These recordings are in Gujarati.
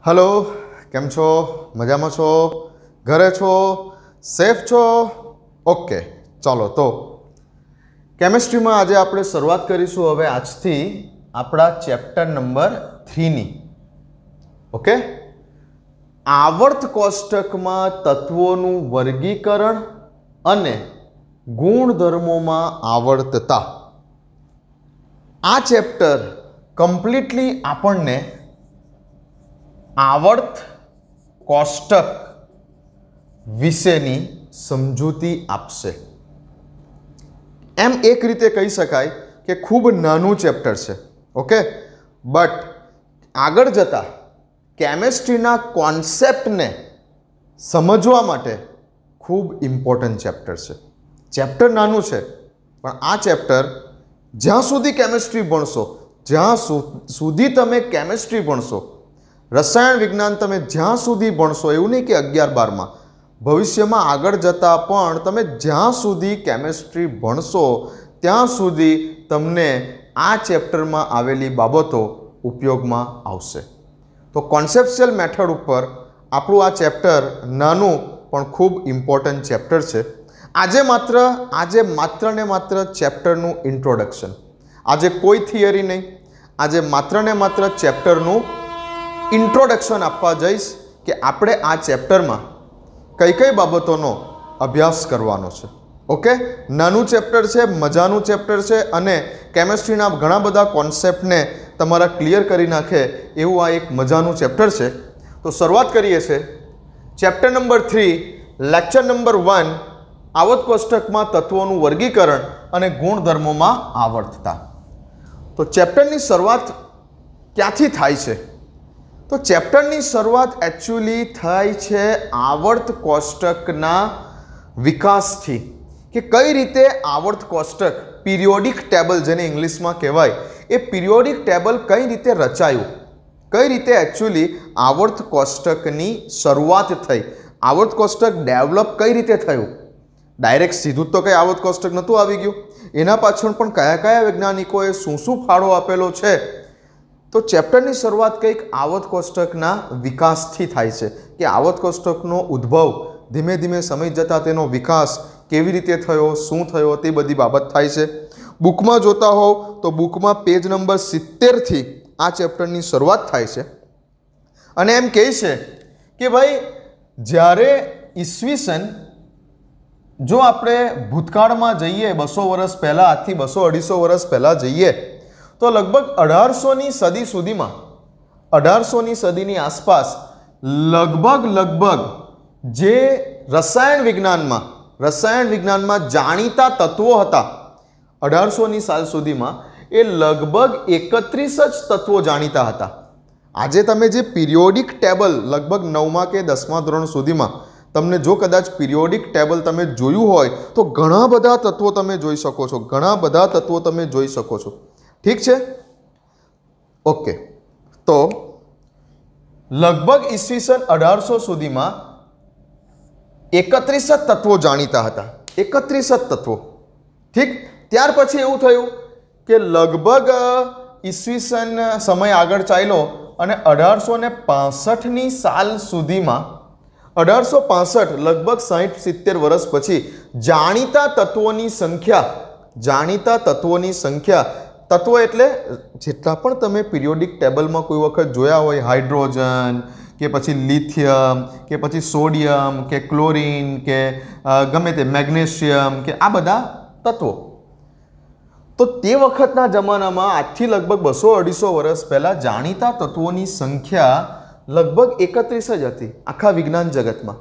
हेलो केम छो मजा में छो घरे छो सेफ छो ओके चलो तो केमिस्ट्री में आज आप शुरुआत करीशू हवे आज थी अपना चैप्टर नंबर 3 नी ओके आवर्त कोष्टक में तत्वों वर्गीकरण अने गुणधर्मों में आवर्तता आ चैप्टर कम्प्लीटली आपने आवर्त कोष्टक विशेनी समझूती आपसे। एम एक रीते कही शकाय कि खूब नानू चैप्टर है ओके बट आगळ जता केमिस्ट्रीना कॉन्सेप्ट ने समझवा माटे खूब इम्पोर्टंट चैप्टर है। चैप्टर नानू है पण आ चैप्टर ज्यां सुधी केमिस्ट्री भणशो ज्यां सुधी तमे केमिस्ट्री भणशो रसायण विज्ञान तमे ज्यां सुधी भणशो एवुं नहीं कि 11-12 में भविष्य में आगळ जता पण तमे ज्यां सुधी केमिस्ट्री भणशो त्यां सुधी तमने आ चैप्टर में आवेली बाबतो उपयोग में आवशे। तो कॉन्सेप्चुअल मेथड पर आपणुं आ चैप्टर नानुं पण खूब इम्पोर्टंट चैप्टर है। आजे मात्र ने मात्र चैप्टरनुं इंट्रोडक्शन, आजे कोई थियरी नहीं, आजे मात्र ने मात्र चैप्टरनुं इंट्रोडक्शन आपवा जईश कि आपणे आ चैप्टर में कई कई बाबतों अभ्यास करवानो छे। ओके नानू चैप्टर है, मजानु चैप्टर है अने केमिस्ट्रीना घणा बधा कॉन्सेप्ट ने तमारा क्लियर करी नाखे एवुं आ एक मजानु चैप्टर है। तो शुरुआत करीए छे चैप्टर नंबर 3 लेक्चर नंबर 1 आवर्त कोष्टक में तत्वों वर्गीकरण अने गुणधर्मों में आवर्तता। तो चैप्टर की शुरुआत क्यांथी थाय छे? तो चैप्टर की शुरुआत एक्चुअली थाय छे आवर्त कोष्टकना विकास थी कि कई रीते आवर्त कोष्टक पीरियोडिक टेबल जेने इंग्लिश में कहवाय ए पीरियोडिक टेबल कई रीते रचायु, कई रीते एक्चुअली आवर्त कोष्टकनी शुरुआत थई, आवर्त कोष्टक डेवलप कई रीते थयुं। डायरेक्ट सीधुं तो कई आवर्त कोष्टक नहोतुं आवी गयुं, एना पाछळ पण कया कया वैज्ञानिकोए शुं फाळो आपेलो छे। तो चैप्टर की शुरुआत कईक आवर्त कोष्टकना विकास थी थाय छे कि आवर्त कोष्टकनो उद्भव धीमे धीमे समय जता तेनो विकास केवी रीते थयो, शुं थयो ते बधी बाबत थाय छे। बुक में जोता हो तो बुक में पेज नंबर 70 थी आ चैप्टर की शुरुआत थाय छे अने एम कहे छे कि भाई ज्यारे ईस्वीसन जो आपणे भूतकाळ में जईए 200 वर्ष पहला आज थी 200-250 वर्ष पहला जईए तो लगभग 1800 सदी सुधी में 1800 सदी आसपास लगभग जे रसायण विज्ञान में जाणीता तत्वों हता 1800 साल सुधी में ए लगभग 31 ज तत्वों जाणीता हता। आजे तमे जे पीरियोडिक टेबल लगभग 9मा के 10मा धोरण सुधी में तमने जो कदाच पीरियोडिक टेबल तमे जोयुं होय तो घणा बधा तत्वों तमे जोई शको छो, घणा बधा तत्वों तमे जोई शको छो। ठीक है ओके तो लगभग ईस्वीसन 1800 सुधी में 31 तत्वों जाणीता हता, 31 तत्वों। ठीक त्यार पछी एवुं थयुं कि लगभग ईस्वीसन समय आगळ चाल्यो अने 1865 साल सुधी में 1865 लगभग 60-70 वर्ष पछी जाणीता तत्वों की संख्या तत्व एटले जेटला पण तमे पीरियोडिक टेबल में कोई वखत जोया होय हाइड्रोजन के पछी लिथियम के पछी सोडियम के क्लोरीन के गमे ते मैग्नेशियम के आ बधा तत्वों तो ते वखतना जमाना में आजथी लगभग 200-250 वर्ष पहला जाणीता तत्वों की संख्या लगभग 31 ज हती आखा विज्ञान जगत में।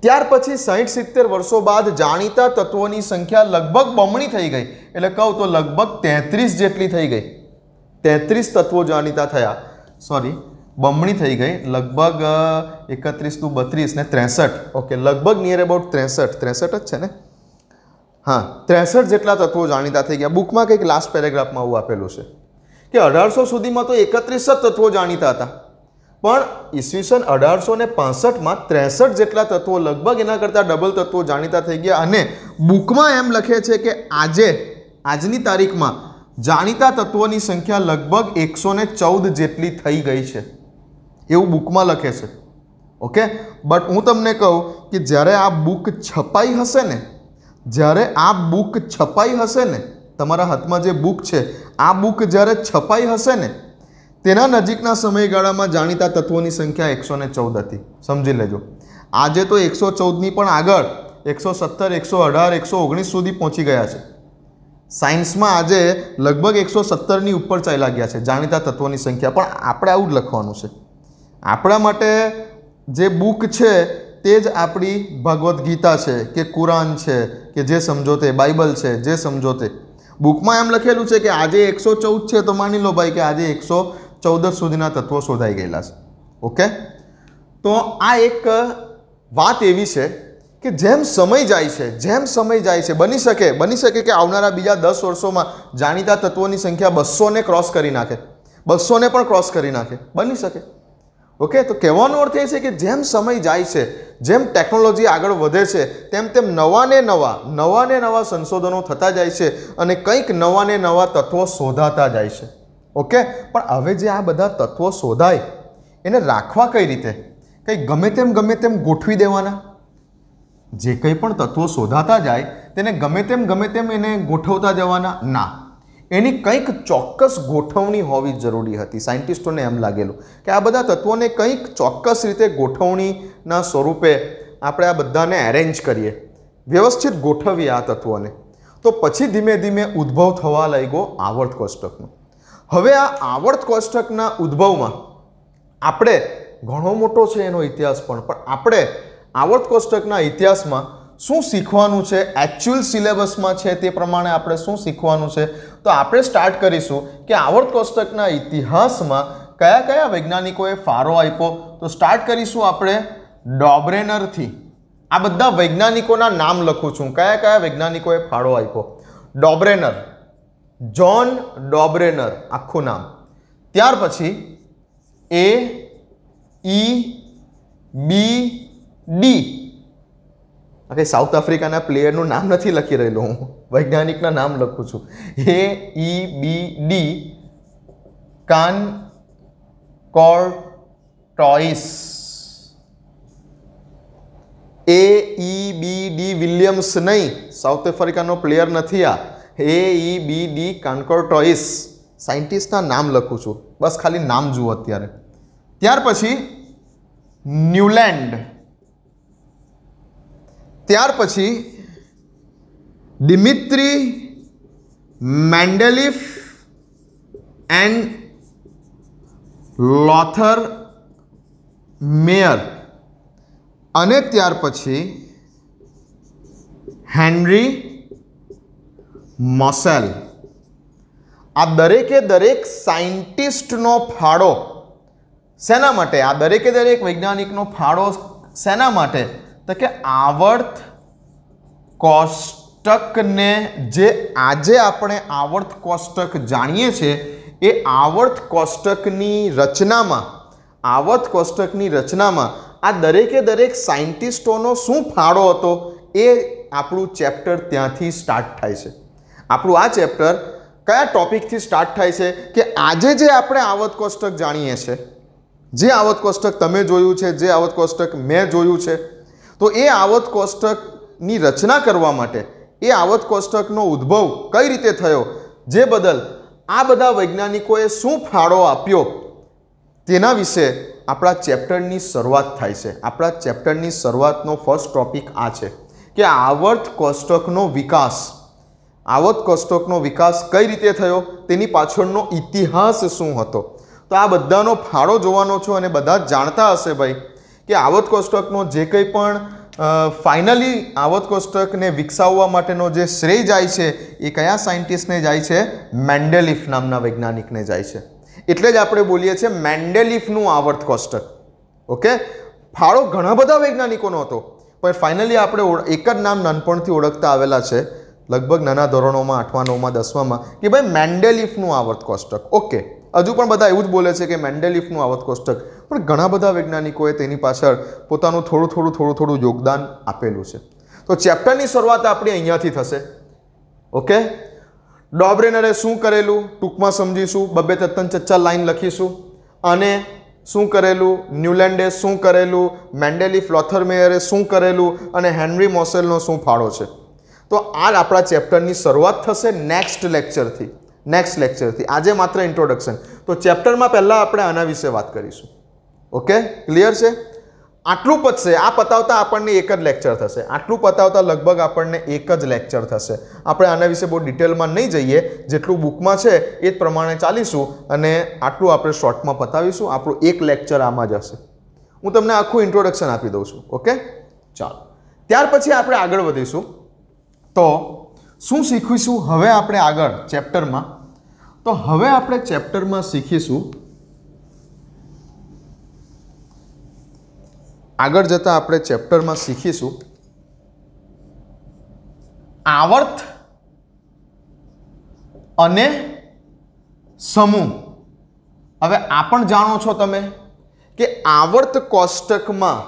त्यार पछी 60-70 वर्षों बाद जाणीता तत्वों की संख्या लगभग बमणी थई गई, एटले कहूं तो लगभग 33 जेटली थई गई। 33 तत्वों जाणीता थया, सॉरी बमणी थई गई, लगभग 31 × 32 ने 63 ओके लगभग नियर अबाउट 63 ज छे ने हाँ 63 जेटला तत्वों जाणीता थई गया। बुक में कंईक लास्ट पेरेग्राफ में आवुं आपेलुं छे कि 1800 सुधी में तो 31 तत्वों जाणीता हता पण ईस्वीसन 1865 में 63 जेटला तत्वों लगभग एना करता डबल तत्वों जाणीता थई गया अने बुक में एम लखे छे कि आजनी तारीख में जाणीता तत्वों की संख्या लगभग 114 जेटली थई गई है। એવું બુકમાં લખે છે. ઓકે, બટ હું તમને કહું કે જ્યારે આ બુક છપાઈ હશે ને, જ્યારે આ બુક છપાઈ હશે ને, તમારા હાથમાં જે બુક છે આ બુક જ્યારે છપાઈ હશે ને, તેના નજીકના સમયગાળામાં જાણીતા તત્વોની સંખ્યા 114 હતી. સમજી લેજો. આજે તો 114ની પણ આગળ 117, 118, 119 સુધી પહોંચી ગયા છે. સાયન્સમાં આજે લગભગ 117ની ઉપર ચાલ્યા ગયા છે જાણીતા તત્વોની સંખ્યા. પણ આપણે આવું જ લખવાનું છે. આપણા માટે જે બુક છે તે જ આપણી ભગવદ્ ગીતા છે કે કુરાન છે કે જે સમજો તે, બાઇબલ છે જે સમજો તે. બુકમાં એમ લખેલું છે કે આજે 114 છે તો માની લો ભાઈ કે આજે 114 સુધીના તત્વો શોધાઈ ગયેલા છે. ઓકે, તો આ એક વાત એવી છે કે જેમ સમય જાય છે, જેમ સમય જાય છે, બની શકે કે આવનારા બીજા 10 વર્ષોમાં જાણીતા તત્વોની સંખ્યા 200ને ક્રોસ કરી નાખે, 200ને પણ ક્રોસ કરી નાખે, બની શકે. ઓકે, તો કહેવાનો અર્થ એ છે કે જેમ સમય જાય છે, જેમ ટેકનોલોજી આગળ વધે છે, તેમ તેમ નવા ને નવા સંશોધનો થતા જાય છે અને કંઈક નવા ને નવા તત્વો શોધાતા જાય છે. ઓકે, પણ હવે જે આ બધા તત્વો શોધાય એને રાખવા કઈ રીતે? કંઈ ગમે તેમ ગોઠવી દેવાના? જે કંઈ પણ તત્વો શોધાતા જાય તેને ગમે તેમ એને ગોઠવતા જવાના? ના, એની કંઈક ચોક્કસ ગોઠવણી હોવી જરૂરી હતી. સાયન્ટિસ્ટોને એમ લાગેલું કે આ બધા તત્વોને કંઈક ચોક્કસ રીતે ગોઠવણીના સ્વરૂપે આપણે આ બધાને એરેન્જ કરીએ, વ્યવસ્થિત ગોઠવીએ આ તત્વોને. તો પછી ધીમે ધીમે ઉદ્ભવ થવા લાગ્યો આવર્ત કોષ્ટકનો. હવે આ આવર્ત કોષ્ટકના ઉદ્ભવમાં આપણે ઘણો મોટો છે એનો ઇતિહાસ પણ આપણે આવર્ત કોષ્ટકના ઇતિહાસમાં શું શીખવાનું છે, એકચ્યુઅલ સિલેબસમાં છે તે પ્રમાણે આપણે શું શીખવાનું છે, તો આપણે સ્ટાર્ટ કરીશું કે આવર્ત કોષ્ટકના ઇતિહાસમાં કયા કયા વૈજ્ઞાનિકોએ ફાળો આપ્યો. તો સ્ટાર્ટ કરીશું આપણે ડોબ્રેનરથી. આ બધા વૈજ્ઞાનિકોના નામ લખું છું, કયા કયા વૈજ્ઞાનિકોએ ફાળો આપ્યો. ડોબ્રેનર, જ્હોન ડોબ્રેનર આખું નામ. ત્યાર પછી AEBD, ઓકે, સાઉથ આફ્રિકાના પ્લેયરનું નામ નથી લખી રહેલો હું, વૈજ્ઞાનિકના નામ લખું છું. AEBD કાનકોર્ટોઇસ. AEBD વિલિયમ્સ નહીં, સાઉથ આફ્રિકાનો પ્લેયર નથી આ. AEBD કાનકોર્ટોઇસ સાયન્ટિસ્ટના નામ લખું છું, બસ ખાલી નામ જુઓ અત્યારે. ત્યાર પછી ન્યુલેન્ડ, ત્યાર પછી ડિમિત્રી મેન્ડેલિફ એન્ડ લોથર મેયર, અને ત્યાર પછી હેનરી મોસેલ. આ દરેકે દરેક સાયન્ટિસ્ટનો ફાળો શેના માટે? આ દરેકે દરેક વૈજ્ઞાનિકનો ફાળો શેના માટે? તો કે આવર્ત કોષ્ટકને, જે આજે આપણે આવર્ત કોષ્ટક જાણીએ છીએ, એ આવર્ત કોષ્ટકની રચનામાં આ દરેકે દરેક સાયન્ટિસ્ટોનો શું ફાળો હતો એ આપણું ચેપ્ટર ત્યાંથી સ્ટાર્ટ થાય છે. આપણું આ ચેપ્ટર કયા ટોપિકથી સ્ટાર્ટ થાય છે કે આજે જે આપણે આવર્ત કોષ્ટક જાણીએ છીએ, જે આવર્ત કોષ્ટક તમે જોયું છે, જે આવર્ત કોષ્ટક મેં જોયું છે, તો એ આવર્ત કોષ્ટકની રચના કરવા માટે, એ આવર્ત કોષ્ટકનો ઉદ્ભવ કઈ રીતે થયો, જે બદલ આ બધા વૈજ્ઞાનિકોએ શું ફાળો આપ્યો, તેના વિશે આપણા ચેપ્ટરની શરૂઆત થાય છે. આપણા ચેપ્ટરની શરૂઆતનો ફર્સ્ટ ટોપિક આ છે કે આવર્ત કોષ્ટકનો વિકાસ. આવર્ત કોષ્ટકનો વિકાસ કઈ રીતે થયો, તેની પાછળનો ઇતિહાસ શું હતો. તો આ બધાનો ફાળો જોવાનો છો અને બધા જ જાણતા હશે ભાઈ કે આવર્ત કોષ્ટકનો જે કંઈ પણ ફાઇનલી આવર્ત કોષ્ટકને વિકસાવવા માટેનો જે શ્રેય જાય છે એ કયા સાયન્ટિસ્ટને જાય છે? મેન્ડેલિફ નામના વૈજ્ઞાનિકને જાય છે. એટલે જ આપણે બોલીએ છીએ મેન્ડેલિફનું આવર્ત કોષ્ટક. ઓકે, ફાળો ઘણા બધા વૈજ્ઞાનિકોનો હતો, પણ ફાઇનલી આપણે એક જ નામ નાનપણથી ઓળખતા આવેલા છે, લગભગ નાના ધોરણોમાં 8મા 9મા 10મામાં, કે ભાઈ મેન્ડેલિફનું આવર્ત કોષ્ટક. ઓકે, હજુ પણ બધા એવું જ બોલે છે કે મેન્ડેલિફનું આવર્ત કોષ્ટક, પણ ઘણા બધા વૈજ્ઞાનિકોએ તેની પાછળ પોતાનું થોડું યોગદાન આપેલું છે. તો ચેપ્ટરની શરૂઆત આપણી અહીંયાથી થશે. ઓકે, ડોબ્રેનરે શું કરેલું ટૂંકમાં સમજીશું, 2-3 લાઈન લખીશું, અને શું કરેલું, ન્યુલેન્ડે શું કરેલું, મેન્ડેલિફ લોથરમેયરે શું કરેલું અને હેનરી મોસેલનો શું ફાળો છે. તો આ આપણા ચેપ્ટરની શરૂઆત થશે નેક્સ્ટ લેક્ચરથી. આજે માત્ર ઇન્ટ્રોડક્શન. તો ચેપ્ટરમાં પહેલાં આપણે આના વિશે વાત કરીશું. ઓકે, ક્લિયર છે? આટલું પતશે. આ પતાવતા આપણને એક જ લેક્ચર થશે. આટલું પતાવતા લગભગ આપણને એક જ લેક્ચર થશે. આપણે આના વિશે બહુ ડિટેલમાં નહીં જઈએ, જેટલું બુકમાં છે એ જ પ્રમાણે ચાલીશું અને આટલું આપણે શોર્ટમાં પતાવીશું. આપણું એક લેક્ચર આમાં જ હશે. હું તમને આખું ઇન્ટ્રોડક્શન આપી દઉં છું. ઓકે, ચાલો. ત્યાર પછી આપણે આગળ વધીશું. તો શું શીખીશું હવે આપણે આગળ ચેપ્ટરમાં? તો હવે આપણે ચેપ્ટરમાં શીખીશું, આગળ જતા આપણે ચેપ્ટરમાં શીખીશું આવર્ત અને સમૂહ. હવે આ પણ જાણો છો તમે કે આવર્ત કોષ્ટકમાં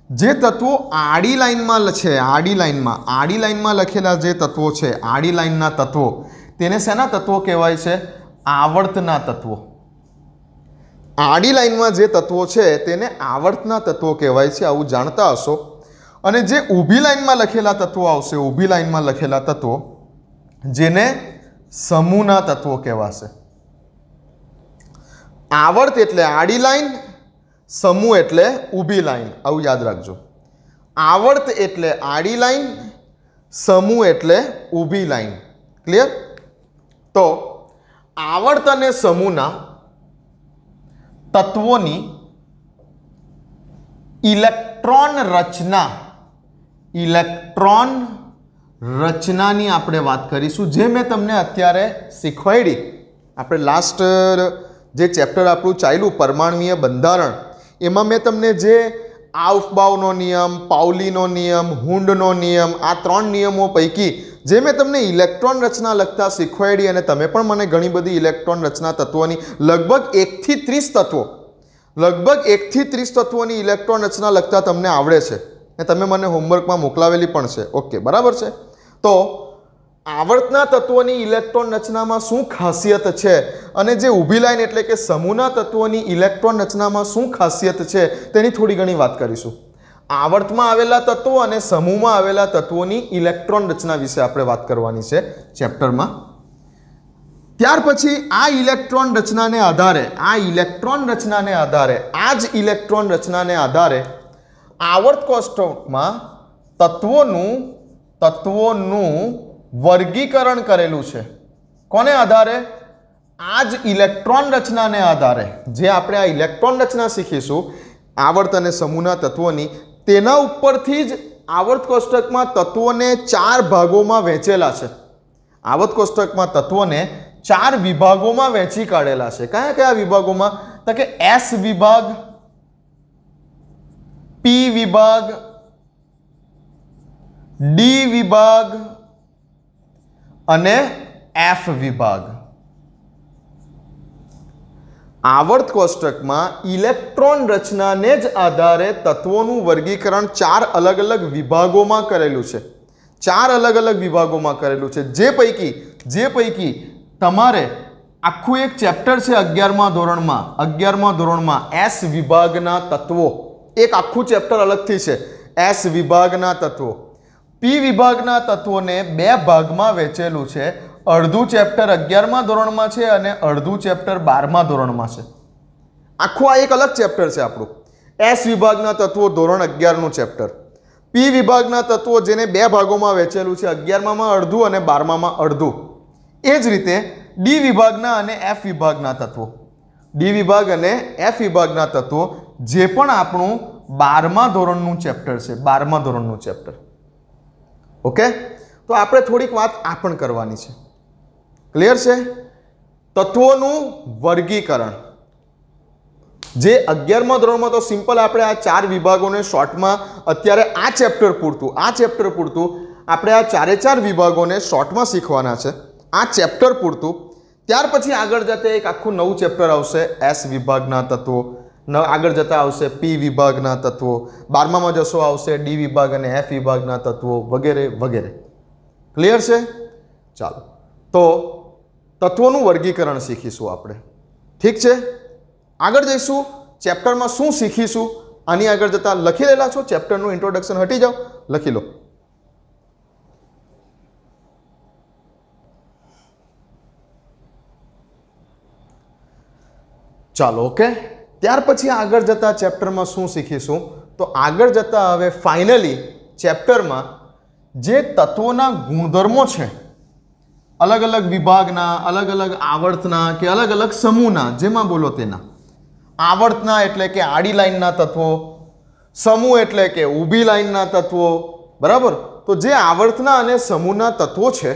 જે તત્વો આડી લાઈનમાં છે, આડી લાઈનમાં લખેલા જે તત્વો છે, આડી લાઈનના તત્વો, તેને શેના તત્વો કહેવાય છે? આવર્તના તત્વો. આડી લાઈનમાં જે તત્વો છે તેને આવર્તના તત્વો કહેવાય છે. આવું જાણતા હશો. અને જે ઊભી લાઈનમાં લખેલા તત્વો આવશે, ઊભી લાઈનમાં લખેલા તત્વો, જેને સમૂહના તત્વો કહેવાશે. આવર્ત એટલે આડી લાઈન, સમૂહ એટલે ઊભી લાઈન. આવું યાદ રાખજો. આવર્ત એટલે આડી લાઈન, સમૂહ એટલે ઊભી લાઈન. ક્લિયર? તો આવર્ત અને સમૂહના તત્વોની ઇલેક્ટ્રોન રચનાની આપણે વાત કરીશું. જે મેં તમને અત્યારે શીખવાડી. આપણે લાસ્ટ જે ચેપ્ટર આપણું ચાલ્યું પરમાણ્વીય બંધારણ, એમાં મેં તમને જે આઉફબાઉનો નિયમ, પાઉલીનો નિયમ, હુન્ડનો નિયમ, આ 3 નિયમો પૈકી જે મેં તમને ઇલેક્ટ્રોન રચના લગતા શીખવાડી, અને તમે પણ મને ઘણી બધી ઇલેક્ટ્રોન રચના તત્વોની લગભગ 1 થી 30 તત્વોની ઇલેક્ટ્રોન રચના લગતા તમને આવડે છે અને તમે મને હોમવર્કમાં મોકલાવેલી પણ છે. ઓકે, બરાબર છે. તો આવર્તના તત્વોની ઇલેક્ટ્રોન રચનામાં શું ખાસિયત છે અને જે ઊભી લાઈન એટલે કે સમૂહના તત્વોની ઇલેક્ટ્રોન રચનામાં શું ખાસિયત છે તેની થોડી ઘણી વાત કરીશું. આવર્તમાં આવેલા તત્વો અને સમૂહમાં આવેલા તત્વોની ઇલેક્ટ્રોન રચના વિશે આપણે વાત કરવાની છે ચેપ્ટરમાં. ત્યાર પછી આ ઇલેક્ટ્રોન રચનાને આધારે, આ જ ઇલેક્ટ્રોન રચનાને આધારે આવર્ત કોષ્ટકમાં તત્વોનું વર્ગીકરણ કરેલું છે. કોને આધારે? આ જ ઇલેક્ટ્રોન રચનાને આધારે. જે આપણે આ ઇલેક્ટ્રોન રચના શીખીશું આવર્ત અને સમૂહના તત્વોની, તેના ઉપરથી જ આવર્ત કોષ્ટકમાં તત્વોને 4 ભાગોમાં વહેંચેલા છે. આવર્ત કોષ્ટકમાં તત્વોને 4 વિભાગોમાં વહેંચી કાઢેલા છે. કયા કયા વિભાગોમાં? તો કે એસ વિભાગ, પી વિભાગ, ડી વિભાગ અને એફ વિભાગ. આવર્ત કોષ્ટકમાં ઇલેક્ટ્રોન રચનાને જ આધારે તત્વોનું વર્ગીકરણ 4 અલગ અલગ વિભાગોમાં કરેલું છે. 4 અલગ અલગ વિભાગોમાં કરેલું છે. જે પૈકી તમારે આખું એક ચેપ્ટર છે 11મા ધોરણમાં એસ વિભાગના તત્વો. એક આખું ચેપ્ટર અલગથી છે એસ વિભાગના તત્વો. પી વિભાગના તત્વોને 2 ભાગમાં વહેંચેલું છે. અડધું ચેપ્ટર 11મા ધોરણમાં છે અને અડધું ચેપ્ટર 12મા ધોરણમાં છે. આખું આ એક અલગ ચેપ્ટર છે આપણું. એસ વિભાગના તત્વો ધોરણ 11નું ચેપ્ટર. પી વિભાગના તત્વો જેને 2 ભાગોમાં વહેંચેલું છે, 11મામાં અડધું અને 12મામાં અડધું. એ જ રીતે ડી વિભાગના અને એફ વિભાગના તત્વો. ડી વિભાગ અને એફ વિભાગના તત્વો જે પણ આપણું 12મા ધોરણનું ચેપ્ટર છે, 12મા ધોરણનું ચેપ્ટર. ઓકે, તો આપણે થોડીક વાત આ પણ કરવાની છે. ક્લિયર છે? તત્વોનું વર્ગીકરણ જે 11મા ધોરણમાં તો સિમ્પલ આપણે આ 4 વિભાગોને શોર્ટમાં અત્યારે આ ચેપ્ટર પૂરતું આપણે આ 4 વિભાગોને શોર્ટમાં શીખવાના છે, આ ચેપ્ટર પૂરતું. ત્યાર પછી આગળ જતા એક આખું નવું ચેપ્ટર આવશે એસ વિભાગના તત્વો, આગળ જતા આવશે પી વિભાગના તત્વો, 12મામાં જશો આવશે ડી વિભાગ અને એફ વિભાગના તત્વો વગેરે વગેરે. ક્લિયર છે? ચાલો, તો તત્વોનું વર્ગીકરણ શીખીશું આપણે. ઠીક છે? આગળ જઈશું ચેપ્ટરમાં શું શીખીશું આની આગળ જતા લખી લેલા છો? ચેપ્ટરનું ઇન્ટ્રોડક્શન હટી જાઓ, લખી લો. ચાલો, ઓકે. ત્યાર પછી આગળ જતા ચેપ્ટરમાં શું શીખીશું? તો આગળ જતા હવે ફાઇનલી ચેપ્ટરમાં જે તત્વોના ગુણધર્મો છે, અલગ અલગ વિભાગના, અલગ અલગ આવર્તના કે અલગ અલગ સમૂહના, જેમાં બોલો તેના. આવર્તના એટલે કે આડી લાઈનના તત્વો, સમૂહ એટલે કે ઊભી લાઈનના તત્વો, બરાબર. તો જે આવર્તના અને સમૂહના તત્વો છે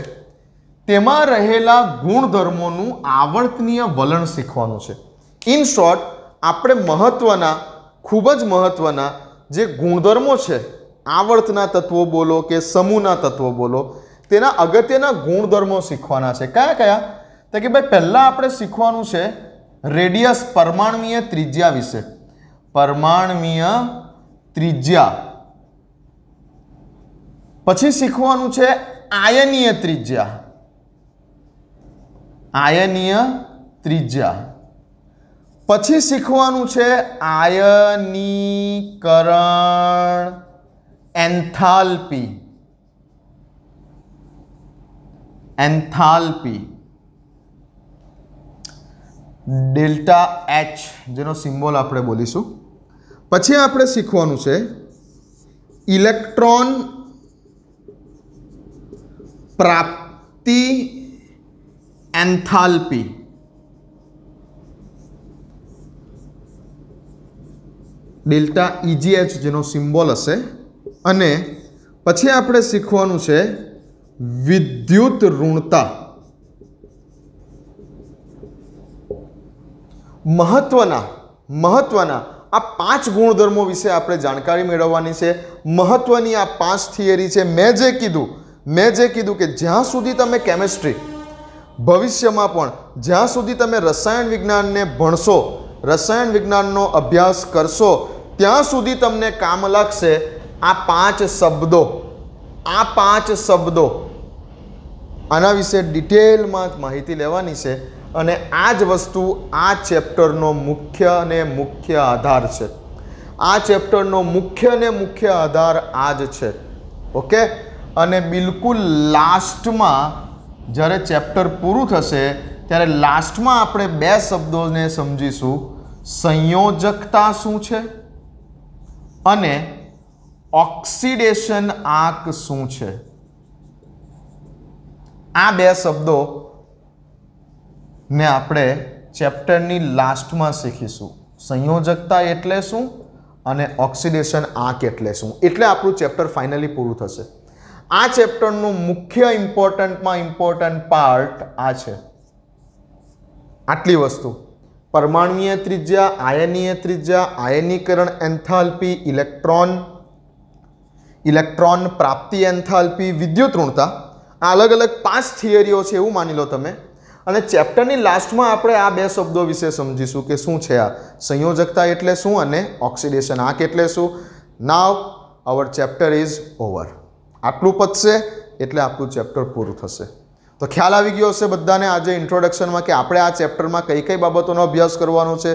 તેમાં રહેલા ગુણધર્મોનું આવર્તનીય વલણ શીખવાનું છે. ઇન શોર્ટ, આપણે મહત્વના, ખૂબ જ મહત્વના જે ગુણધર્મો છે, આવર્તના તત્વો બોલો કે સમૂહના તત્વો બોલો, તેના અગત્યના ગુણધર્મો શીખવાના છે. કયા કયા? તો કે ભાઈ પહેલા આપણે શીખવાનું છે રેડિયસ, પરમાણ્વીય ત્રિજ્યા વિશે. પરમાણ્વીય ત્રિજ્યા. પછી શીખવાનું છે આયનીય ત્રિજ્યા. આયનીય ત્રિજ્યા. પછી શીખવાનું છે આયનીકરણ એન્થાલ્પી. એન્થાલ્પી ડેલ્ટા એચ, જેનો સિમ્બોલ આપણે બોલીશું. પછી આપણે શીખવાનું છે ઇલેક્ટ્રોન પ્રાપ્તિ એન્થાલ્પી. ડેલ્ટા EGH, જેનો સિમ્બોલ હશે. અને પછી આપણે શીખવાનું છે વિદ્યુત ઋણતા. મહત્વના આ 5 ગુણધર્મો વિશે આપણે જાણકારી મેળવવાની છે. મહત્વની આ 5 થિયરી છે. મેં જે કીધું કે જ્યાં સુધી તમે કેમેસ્ટ્રી, ભવિષ્યમાં પણ જ્યાં સુધી તમે રસાયણ વિજ્ઞાનને ભણશો, રસાયણ વિજ્ઞાનનો અભ્યાસ કરશો, ત્યાં સુધી તમને કામ લાગશે આ 5 શબ્દો. આ 5 શબ્દો, આના વિશે ડિટેલમાં માહિતી લેવાની છે. અને આ જ વસ્તુ આ ચેપ્ટરનો મુખ્ય આધાર છે. આ ચેપ્ટરનો મુખ્ય આધાર આ જ છે. ઓકે. અને બિલકુલ લાસ્ટમાં જ્યારે ચેપ્ટર પૂરું થશે ત્યારે લાસ્ટમાં આપણે 2 શબ્દોને સમજીશું. સંયોજકતા શું છે અને ઓક્સિડેશન આંક શું છે. આ 2 શબ્દો ને આપણે ચેપ્ટરની લાસ્ટમાં શીખીશું. સંયોજકતા એટલે શું અને ઓક્સિડેશન આંક એટલે શું. એટલે આપણું ચેપ્ટર ફાઇનલી પૂરું થશે. આ ચેપ્ટરનું મુખ્ય ઇમ્પોર્ટન્ટ પાર્ટ આ છે. આટલી વસ્તુ: પરમાણ્વીય ત્રિજ્યા, આયનીય ત્રિજ્યા, આયનીકરણ એન્થાલ્પી, ઇલેક્ટ્રોન પ્રાપ્તિ એન્થાલ્પી, વિદ્યુત ઋણતા. આ અલગ અલગ 5 થિયરીઓ છે એવું માની લો તમે. અને ચેપ્ટરની લાસ્ટમાં આપણે આ 2 શબ્દો વિશે સમજીશું કે શું છે આ સંયોજકતા એટલે શું અને ઓક્સિડેશન આંક એટલે શું. નાવ અવર ચેપ્ટર ઇઝ ઓવર. આટલું પતશે એટલે આપણું ચેપ્ટર પૂરું થશે. તો ખ્યાલ આવી ગયો હશે બધાને આજે ઇન્ટ્રોડક્શનમાં કે આપણે આ ચેપ્ટરમાં કઈ કઈ બાબતોનો અભ્યાસ કરવાનો છે.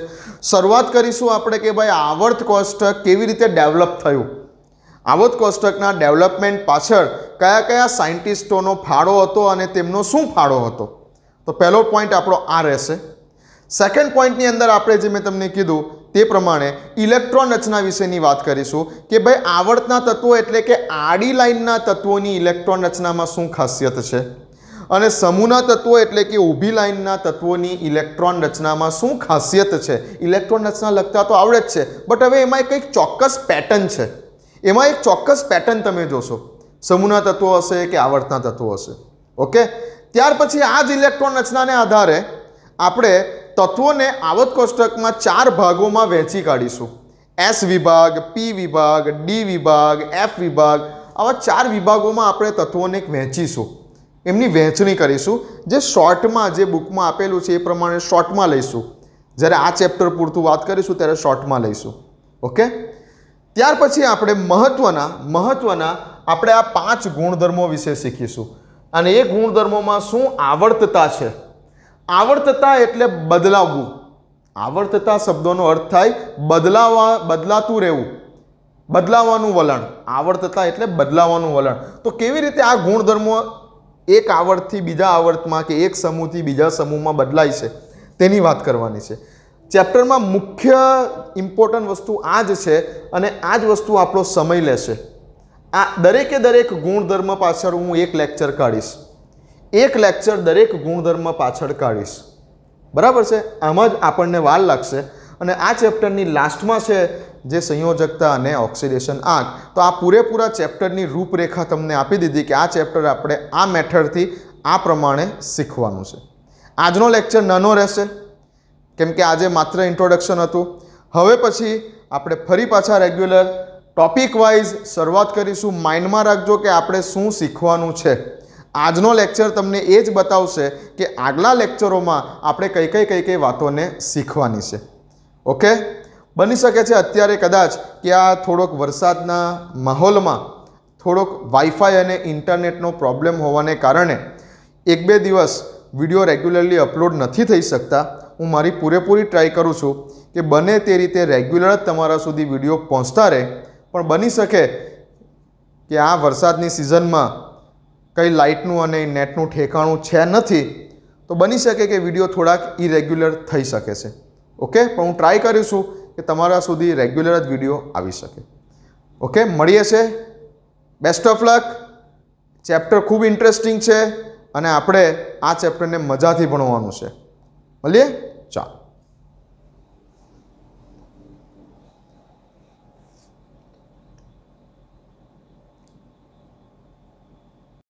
શરૂઆત કરીશું આપણે કે ભાઈ આવર્ત કોષ્ટક કેવી રીતે ડેવલપ થયું, આવર્ત કોષ્ટકના ડેવલપમેન્ટ પાછળ કયા કયા સાયન્ટિસ્ટોનો ફાળો હતો અને તેમનો શું ફાળો હતો. તો પહેલો પોઈન્ટ આપણો આ રહેશે. સેકન્ડ પોઈન્ટની અંદર આપણે જે મેં તમને કીધું તે પ્રમાણે ઇલેક્ટ્રોન રચના વિશેની વાત કરીશું કે ભાઈ આવર્તના તત્વો એટલે કે આડી લાઇનના તત્વોની ઇલેક્ટ્રોન રચનામાં શું ખાસિયત છે, અને સમૂહના તત્વો એટલે કે ઊભી લાઇનના તત્વોની ઇલેક્ટ્રોન રચનામાં શું ખાસિયત છે. ઇલેક્ટ્રોન રચના લખતા તો આવડે જ છે, બટ હવે એમાં કંઈક ચોક્કસ પેટર્ન છે. એમાં એક ચોક્કસ પેટર્ન તમે જોશો, સમૂહના તત્વો હશે કે આવર્તના તત્વો હશે. ઓકે. ત્યાર પછી આ જ ઇલેક્ટ્રોન રચનાને આધારે આપણે તત્વોને આવર્ત કોષ્ટકમાં 4 ભાગોમાં વહેંચી કાઢીશું. S વિભાગ, P વિભાગ, D વિભાગ, F વિભાગ. આવા 4 વિભાગોમાં આપણે તત્વોને વહેંચીશું, એમની વહેંચણી કરીશું. જે શોર્ટમાં, જે બુકમાં આપેલું છે એ પ્રમાણે શોર્ટમાં લઈશું. જ્યારે આ ચેપ્ટર પૂરતું વાત કરીશું ત્યારે શોર્ટમાં લઈશું. ઓકે. ત્યાર પછી આપણે મહત્વના આપણે આ 5 ગુણધર્મો વિશે શીખીશું. અને એ ગુણધર્મોમાં શું આવર્તતા છે. આવર્તતા એટલે બદલાવવું. આવર્તતા શબ્દોનો અર્થ થાય બદલાતું રહેવું, બદલાવાનું વલણ. આવર્તતા એટલે બદલાવાનું વલણ. તો કેવી રીતે આ ગુણધર્મો એક આવર્તથી બીજા આવર્તમાં કે એક સમૂહથી બીજા સમૂહમાં બદલાય છે તેની વાત કરવાની છે. ચેપ્ટરમાં મુખ્ય ઇમ્પોર્ટન્ટ વસ્તુ આ જ છે અને આ જ વસ્તુ આપણો સમય લેશે. આ દરેકે દરેક ગુણધર્મ પાછળ હું એક લેક્ચર કાઢીશ, એક લેક્ચર દરેક ગુણધર્મ પાછળ કાઢીશ. બરાબર છે? આમાં જ આપણને વાર લાગશે. અને આ ચેપ્ટરની લાસ્ટમાં છે જે સંયોજકતા અને ઓક્સિડેશન આંક. તો આ પૂરેપૂરા ચેપ્ટરની રૂપરેખા તમને આપી દીધી કે આ ચેપ્ટર આપણે આ મેથડથી આ પ્રમાણે શીખવાનું છે. આજનો લેક્ચર નાનો રહેશે કેમ કે આજે માત્ર ઇન્ટ્રોડક્શન હતું. હવે પછી આપણે ફરી પાછા રેગ્યુલર ટોપિક વાઇઝ શરૂઆત કરીશું. માઇન્ડમાં રાખજો કે આપણે શું શીખવાનું છે. આજનો લેક્ચર તમને એ જ બતાવશે કે આગલા લેક્ચરોમાં આપણે કઈ કઈ વાતોને શીખવાની છે. ઓકે, બની શકે છે અત્યારે કદાચ કે આ થોડોક વરસાદના માહોલમાં થોડોક વાઈફાઈ અને ઇન્ટરનેટનો પ્રોબ્લેમ હોવાને કારણે 1-2 દિવસ વિડીયો રેગ્યુલરલી અપલોડ નથી થઈ શકતા. હું મારી પૂરેપૂરી ટ્રાય કરું છું કે બને તે રીતે રેગ્યુલર જ તમારા સુધી વિડીયો પહોંચતા રહે. પણ બની શકે કે આ વરસાદની સિઝનમાં કંઈ લાઇટનું અને નેટનું ઠેકાણું છે નથી, તો બની શકે કે વિડીયો થોડાક ઇરેગ્યુલર થઈ શકે છે. ઓકે, પણ હું ટ્રાય કરીશું કે તમારા સુધી રેગ્યુલર જ વિડીયો આવી શકે. ઓકે, મળીએ છે. Best of luck. ચેપ્ટર ખૂબ ઇન્ટરેસ્ટિંગ છે અને આપણે આ ચેપ્ટરને મજાથી ભણવાનું છે. મળીએ. ચાલો.